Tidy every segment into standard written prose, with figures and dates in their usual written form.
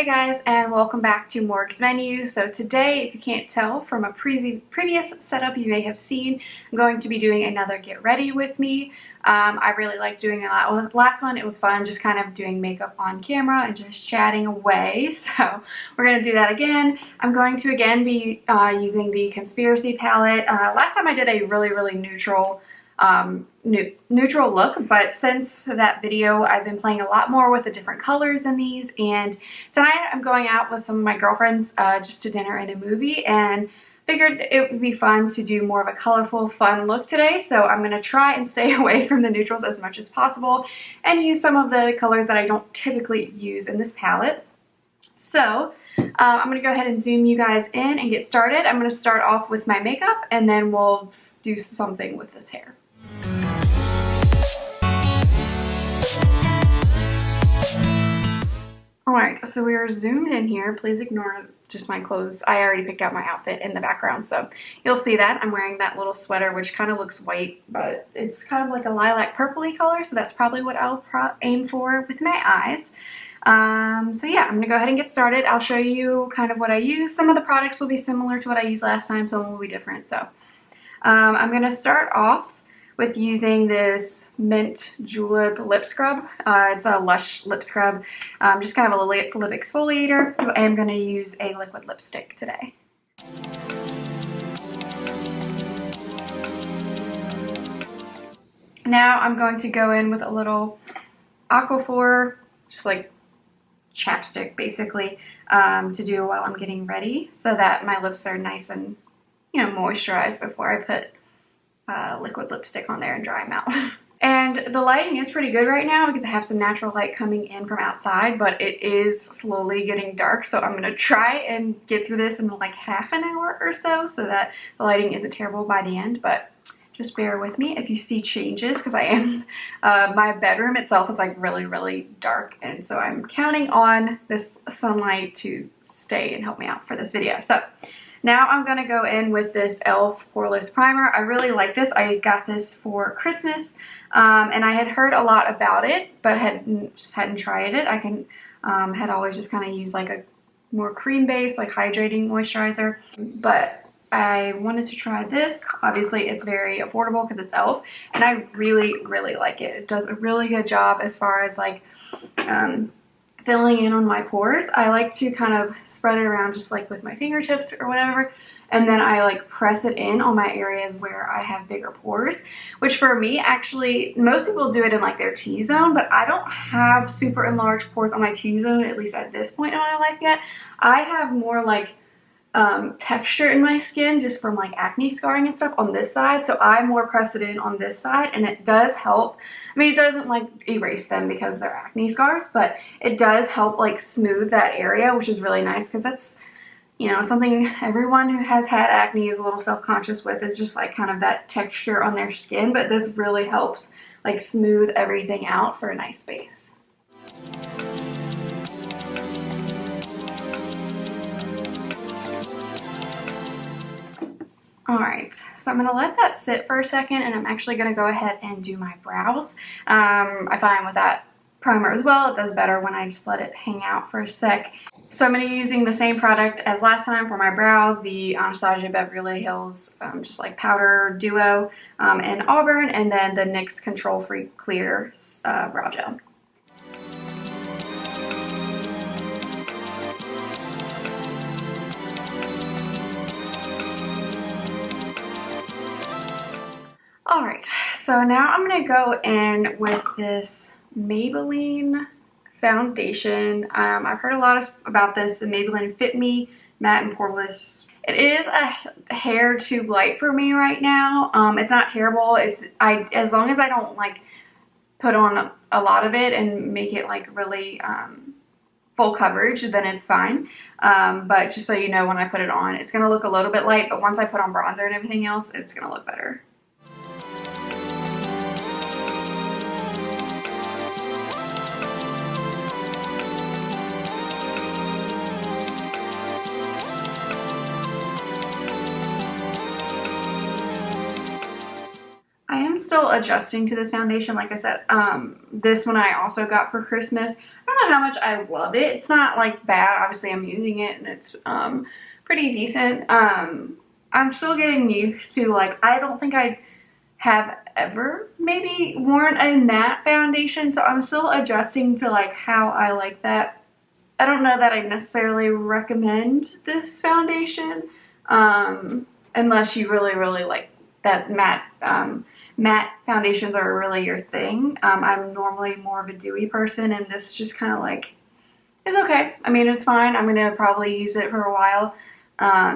Hey guys, and welcome back to Morgs Menu. So today, if you can't tell from a previous setup you may have seen, I'm going to be doing another Get Ready With Me. I really like doing that. Last one, it was fun just kind of doing makeup on camera and just chatting away. So we're going to do that again. I'm going to again be using the Conspiracy palette. Last time I did a really neutral neutral look, but since that video I've been playing a lot more with the different colors in these, and tonight I'm going out with some of my girlfriends just to dinner and a movie, and figured it would be fun to do more of a colorful fun look today. So I'm going to try and stay away from the neutrals as much as possible and use some of the colors that I don't typically use in this palette. So I'm going to go ahead and zoom you guys in and get started. I'm going to start off with my makeup and then we'll do something with this hair. Alright, so we are zoomed in here. Please ignore just my clothes. I already picked out my outfit in the background, so you'll see that. I'm wearing that little sweater, which kind of looks white, but it's kind of like a lilac purpley color, so that's probably what I'll aim for with my eyes. So yeah, I'm going to go ahead and get started. I'll show you kind of what I use. Some of the products will be similar to what I used last time, some will be different. So I'm going to start off with using this Mint Julep lip scrub. It's a Lush lip scrub, just kind of a lip exfoliator. I am going to use a liquid lipstick today. Now I'm going to go in with a little Aquaphor, just like chapstick basically, to do while I'm getting ready so that my lips are nice and, you know, moisturized before I put liquid lipstick on there and dry them out. And the lighting is pretty good right now because I have some natural light coming in from outside, but it is slowly getting dark, so I'm going to try and get through this in like half an hour or so that the lighting isn't terrible by the end, but just bear with me if you see changes because I am, my bedroom itself is like really dark, and so I'm counting on this sunlight to stay and help me out for this video. So now I'm going to go in with this e.l.f. Poreless Primer. I really like this. I got this for Christmas, and I had heard a lot about it, but just hadn't tried it. I had always just kind of used like a more cream-based, like hydrating moisturizer, but I wanted to try this. Obviously, it's very affordable because it's e.l.f., and I really like it. It does a really good job as far as like filling in on my pores. I like to kind of spread it around just like with my fingertips or whatever, and then I like press it in on my areas where I have bigger pores, which for me, actually, most people do it in like their T-zone, but I don't have super enlarged pores on my T-zone, at least at this point in my life yet. I have more like texture in my skin just from like acne scarring and stuff on this side, so I more press it in on this side, and it does help. I mean, it doesn't like erase them because they're acne scars, but it does help like smooth that area, which is really nice because that's, you know, something everyone who has had acne is a little self-conscious with, is just like kind of that texture on their skin, but this really helps like smooth everything out for a nice base. Alright, so I'm going to let that sit for a second, and I'm actually going to go ahead and do my brows. I find with that primer as well, it does better when I just let it hang out for a sec. So I'm going to be using the same product as last time for my brows, the Anastasia Beverly Hills just like powder duo in Auburn, and then the NYX Control Free Clear brow gel. Alright, so now I'm going to go in with this Maybelline foundation. I've heard a lot about this, the Maybelline Fit Me Matte and Poreless. It is a hair too light for me right now. It's not terrible. As long as I don't like put on a lot of it and make it like really full coverage, then it's fine. But just so you know, when I put it on, it's going to look a little bit light, but once I put on bronzer and everything else, it's going to look better. still adjusting to this foundation. Like I said, this one I also got for Christmas. I don't know how much I love it. It's not like bad. Obviously I'm using it and it's pretty decent. I'm still getting used to, like, I don't think I have ever maybe worn a matte foundation, so I'm still adjusting to like how I like that. I don't know that I necessarily recommend this foundation unless you really like that matte foundations are really your thing. I'm normally more of a dewy person, and this just kind of like is okay. I mean, it's fine. I'm gonna probably use it for a while.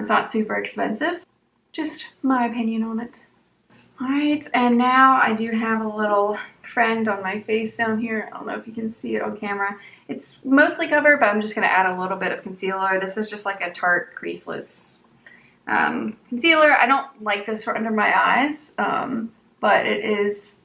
It's not super expensive. Just my opinion on it. Alright, and now I do have a little friend on my face down here. I don't know if you can see it on camera. It's mostly covered, but I'm just going to add a little bit of concealer. This is just like a Tarte Creaseless concealer. I don't like this for under my eyes, but it is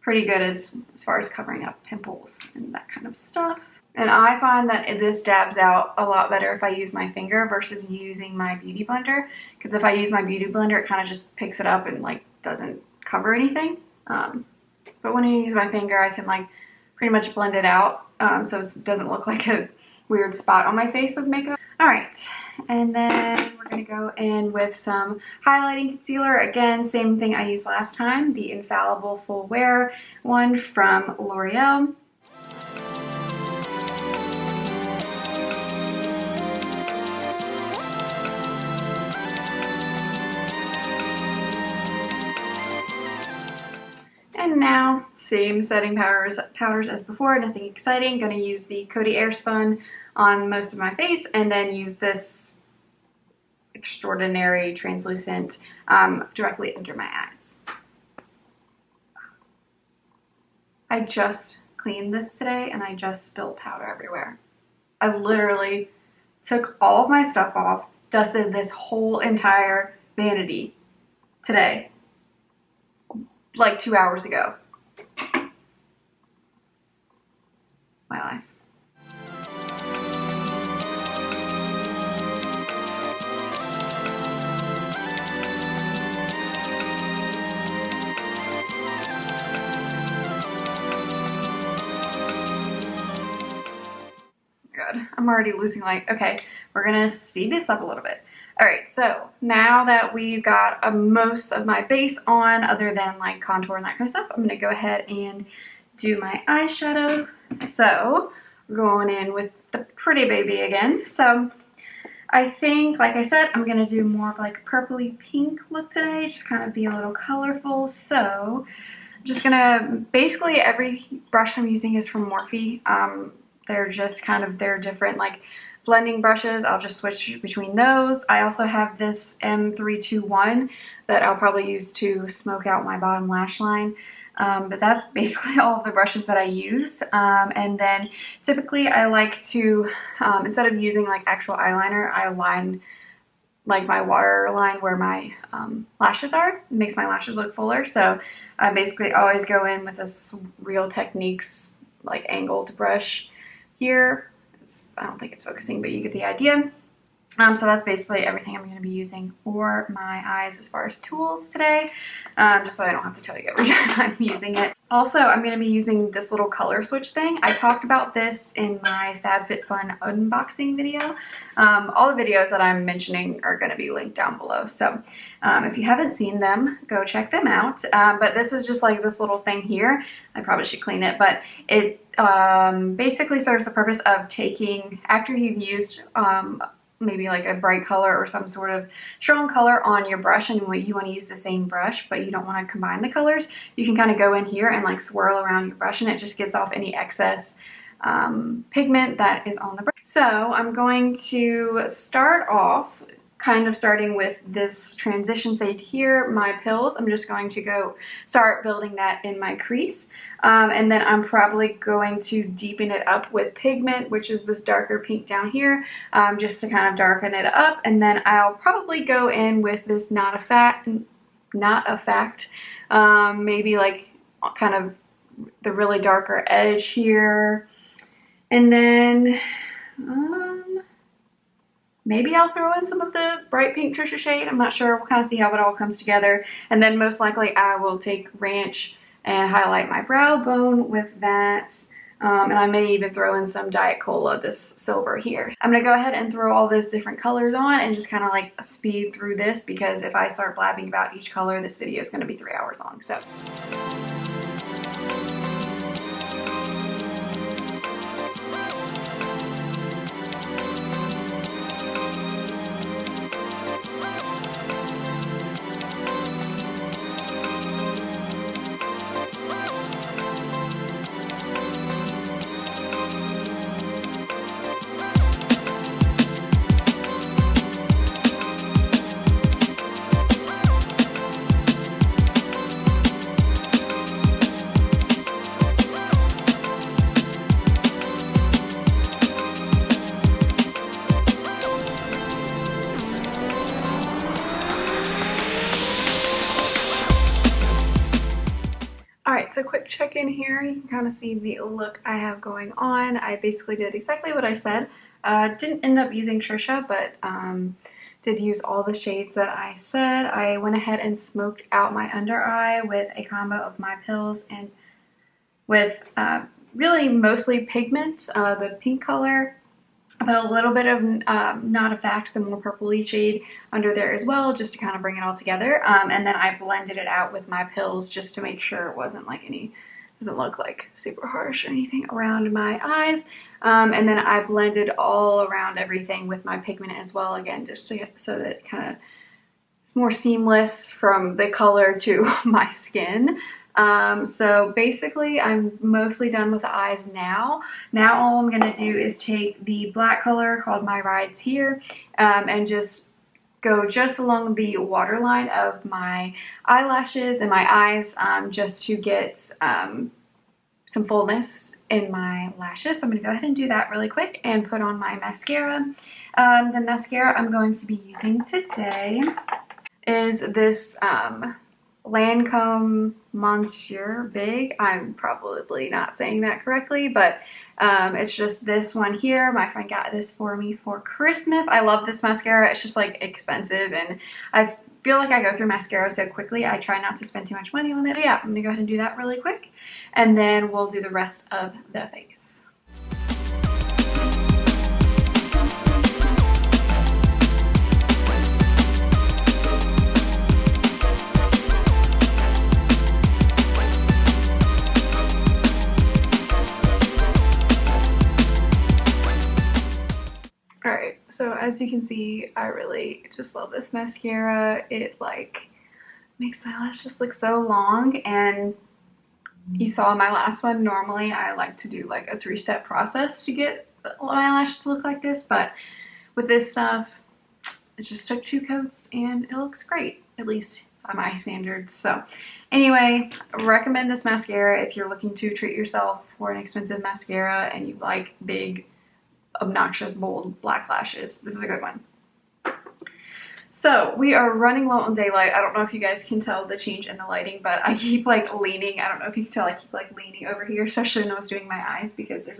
pretty good as far as covering up pimples and that kind of stuff. And I find that this dabs out a lot better if I use my finger versus using my beauty blender. Because if I use my beauty blender, it kind of just picks it up and like doesn't cover anything. But when I use my finger, I can like pretty much blend it out so it doesn't look like a weird spot on my face of makeup. Alright, and then we're going to go in with some highlighting concealer. Again, same thing I used last time, the Infallible Full Wear one from L'Oreal. And now, same setting powders as before, nothing exciting. Gonna use the Coty Airspun on most of my face and then use this extraordinary translucent directly under my eyes. I just cleaned this today and I just spilled powder everywhere. I literally took all of my stuff off, dusted this whole entire vanity today. Like 2 hours ago. My life. Good. I'm already losing light. Okay, we're gonna speed this up a little bit. Alright, so now that we've got most of my base on, other than like contour and that kind of stuff, I'm going to go ahead and do my eyeshadow. So, we're going in with the Pretty Baby again. So, I think, like I said, I'm going to do more of like a purpley pink look today, just kind of be a little colorful. So, I'm just going to, basically every brush I'm using is from Morphe. They're just kind of, they're different, like, blending brushes. I'll just switch between those. I also have this M321 that I'll probably use to smoke out my bottom lash line. But that's basically all of the brushes that I use. And then typically I like to, instead of using like actual eyeliner, I line like my waterline where my lashes are. It makes my lashes look fuller. So I basically always go in with this Real Techniques like angled brush here. I don't think it's focusing, but you get the idea. So that's basically everything I'm going to be using for my eyes as far as tools today, just so I don't have to tell you every time I'm using it. Also, I'm going to be using this little color switch thing. I talked about this in my FabFitFun unboxing video. All the videos that I'm mentioning are going to be linked down below, so if you haven't seen them, go check them out. But this is just like this little thing here. I probably should clean it, but it basically serves the purpose of taking, after you've used maybe like a bright color or some sort of strong color on your brush, and you want to use the same brush but you don't want to combine the colors, you can kind of go in here and like swirl around your brush and it just gets off any excess pigment that is on the brush. So I'm going to start off kind of starting with this transition shade here, My Pills. I'm just going to go start building that in my crease. And then I'm probably going to deepen it up with pigment, which is this darker pink down here, just to kind of darken it up. And then I'll probably go in with this Not a Fact, maybe like kind of the really darker edge here. And then Maybe I'll throw in some of the bright pink Trisha shade. I'm not sure. We'll kind of see how it all comes together. And then most likely I will take Ranch and highlight my brow bone with that. And I may even throw in some Diet Cola, this silver here. I'm going to go ahead and throw all those different colors on and just kind of like speed through this, because if I start blabbing about each color, this video is going to be 3 hours long. So. Alright, so quick check-in here. You can kind of see the look I have going on. I basically did exactly what I said. Didn't end up using Trisha, but did use all the shades that I said. I went ahead and smoked out my under eye with a combo of my pills and with really mostly pigment, the pink color. I put a little bit of Not a Fact, the more purpley shade, under there as well, just to kind of bring it all together. And then I blended it out with my pills just to make sure it wasn't like doesn't look like super harsh or anything around my eyes. And then I blended all around everything with my pigment as well, again, just so that it kind of it's more seamless from the color to my skin. So basically I'm mostly done with the eyes now. Now all I'm going to do is take the black color called My Rides here, and just go just along the waterline of my eyelashes and my eyes, just to get some fullness in my lashes. So I'm going to go ahead and do that really quick and put on my mascara. The mascara I'm going to be using today is this Lancome Monsieur Big. I'm probably not saying that correctly, but it's just this one here. My friend got this for me for Christmas. I love this mascara. It's just like expensive, and I feel like I go through mascara so quickly. I try not to spend too much money on it. But yeah, I'm gonna go ahead and do that really quick, and then we'll do the rest of the face. Alright, so as you can see, I really just love this mascara. It like makes my lashes look so long, and you saw my last one. Normally I like to do like a 3-step process to get my lashes to look like this, but with this stuff it just took 2 coats and it looks great, at least by my standards. So anyway, I recommend this mascara if you're looking to treat yourself for an expensive mascara and you like big, obnoxious, bold black lashes. This is a good one. So we are running low on daylight. I don't know if you guys can tell the change in the lighting, but I keep like leaning. I don't know if you can tell, I keep like leaning over here, especially when I was doing my eyes, because there's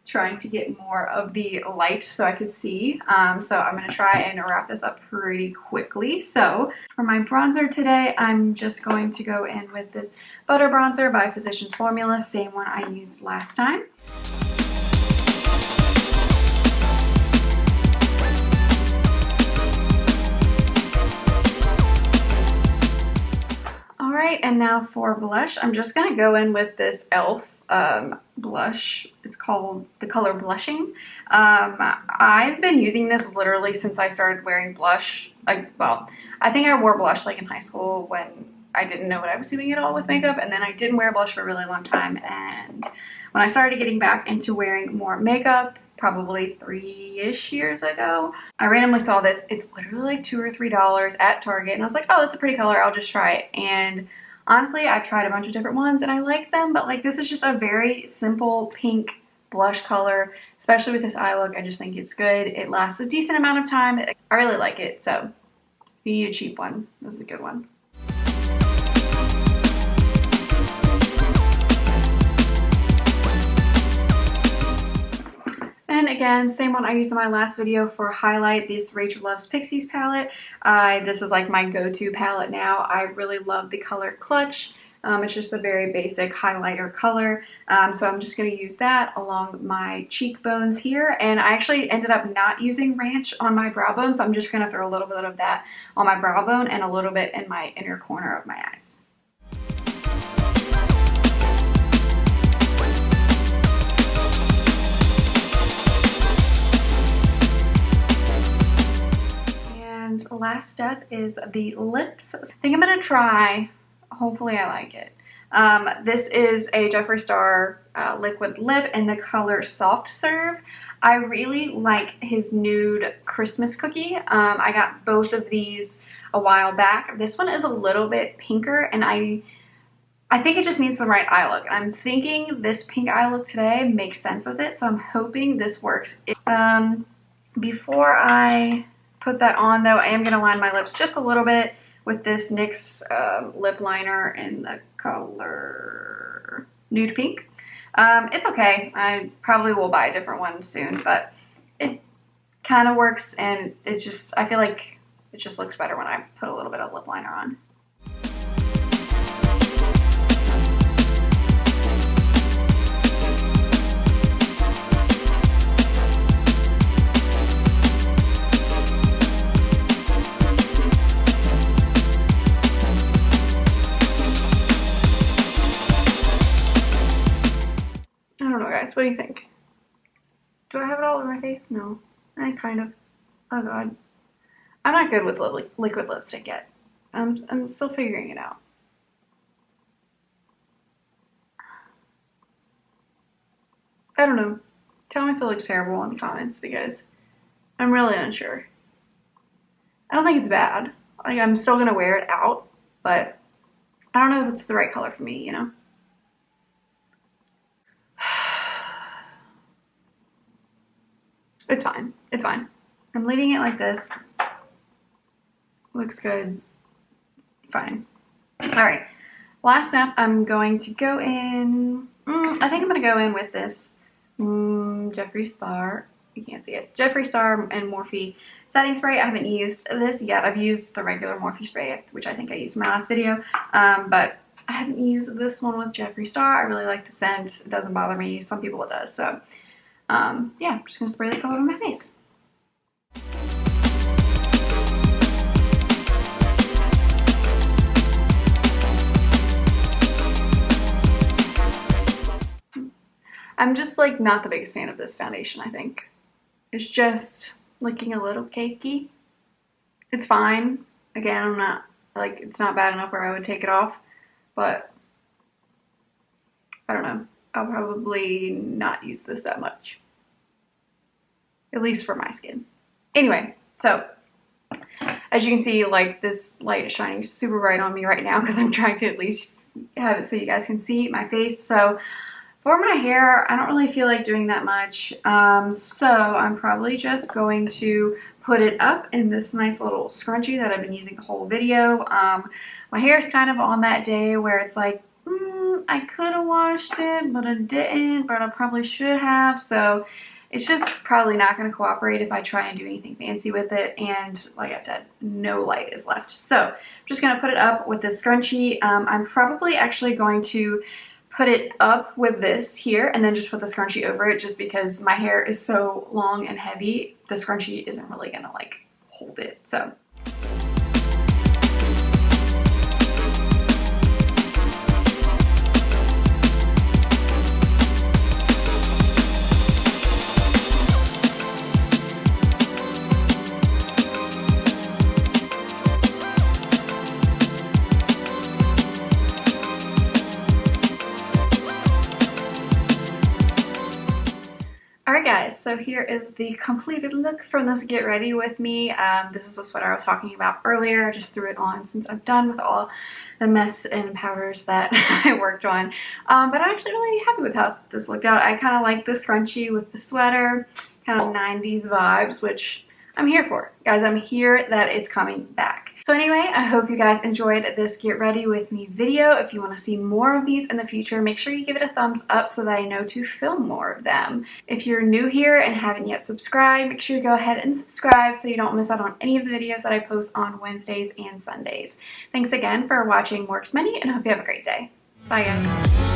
trying to get more of the light so I could see. So I'm going to try and wrap this up pretty quickly. So for my bronzer today, I'm just going to go in with this Butter Bronzer by Physicians Formula, same one I used last time. Alright, and now for blush, I'm just going to go in with this e.l.f. Blush. It's called the color Blushing. I've been using this literally since I started wearing blush. Well, I think I wore blush like in high school when I didn't know what I was doing at all with makeup, and then I didn't wear blush for a really long time, and when I started getting back into wearing more makeup, probably 3-ish years ago, I randomly saw this. It's literally like $2 or $3 at Target, and I was like, oh, that's a pretty color, I'll just try it. And honestly, I've tried a bunch of different ones and I like them, but like this is just a very simple pink blush color, especially with this eye look. I just think it's good. It lasts a decent amount of time. I really like it, so if you need a cheap one, this is a good one. And again, same one I used in my last video for highlight, this Rachel Loves Pixies palette. This is like my go-to palette now. I really love the color Clutch. It's just a very basic highlighter color. So I'm just going to use that along my cheekbones here. And I actually ended up not using ranch on my brow bone, so I'm just going to throw a little bit of that on my brow bone and a little bit in my inner corner of my eyes. And last step is the lips. I think I'm going to try, hopefully I like it. This is a Jeffree Star liquid lip in the color Soft Serve. I really like his nude Christmas cookie. I got both of these a while back. This one is a little bit pinker, and I think it just needs the right eye look. I'm thinking this pink eye look today makes sense with it, so I'm hoping this works. Before I put that on though, I am going to line my lips just a little bit with this NYX lip liner in the color Nude Pink. It's okay. I probably will buy a different one soon, but it kind of works, and it just, I feel like it just looks better when I put a little bit of lip liner on. What do you think? Do I have it all over my face? No. I kind of. Oh god. I'm not good with liquid lipstick yet. I'm still figuring it out. I don't know. Tell me if it looks terrible in the comments, because I'm really unsure. I don't think it's bad. Like, I'm still gonna wear it out, but I don't know if it's the right color for me, you know? It's fine. It's fine. I'm leaving it like this. Looks good. Fine. Alright. Last step, I'm going to go in... I think I'm going to go in with this Jeffree Star. You can't see it. Jeffree Star and Morphe setting spray. I haven't used this yet. I've used the regular Morphe spray, which I think I used in my last video. But I haven't used this one with Jeffree Star. I really like the scent. It doesn't bother me. Some people it does. So... yeah, I'm just going to spray this all over my face. I'm just like not the biggest fan of this foundation, I think. It's just looking a little cakey. It's fine. Again, I'm not, like, it's not bad enough where I would take it off, but I don't know. I'll probably not use this that much. At least for my skin. Anyway, so as you can see, like, this light is shining super bright on me right now because I'm trying to at least have it so you guys can see my face. So for my hair, I don't really feel like doing that much. So I'm probably just going to put it up in this nice little scrunchie that I've been using the whole video. My hair is kind of on that day where it's like, I could have washed it, but I didn't, but I probably should have. So it's just probably not going to cooperate if I try and do anything fancy with it. And like I said, no light is left. So I'm just going to put it up with this scrunchie. I'm probably actually going to put it up with this here and then just put the scrunchie over it, just because my hair is so long and heavy. The scrunchie isn't really going to like hold it. So guys, so here is the completed look from this Get Ready With Me. This is the sweater I was talking about earlier. I just threw it on since I'm done with all the mess and powders that I worked on. But I'm actually really happy with how this looked out. I kind of like the scrunchie with the sweater, kind of 90s vibes, which I'm here for. Guys, I'm here that it's coming back. So anyway, I hope you guys enjoyed this get ready with me video. If you want to see more of these in the future, make sure you give it a thumbs up so that I know to film more of them. If you're new here and haven't yet subscribed, make sure you go ahead and subscribe so you don't miss out on any of the videos that I post on Wednesdays and Sundays. Thanks again for watching Morgs Menu, and I hope you have a great day. Bye guys.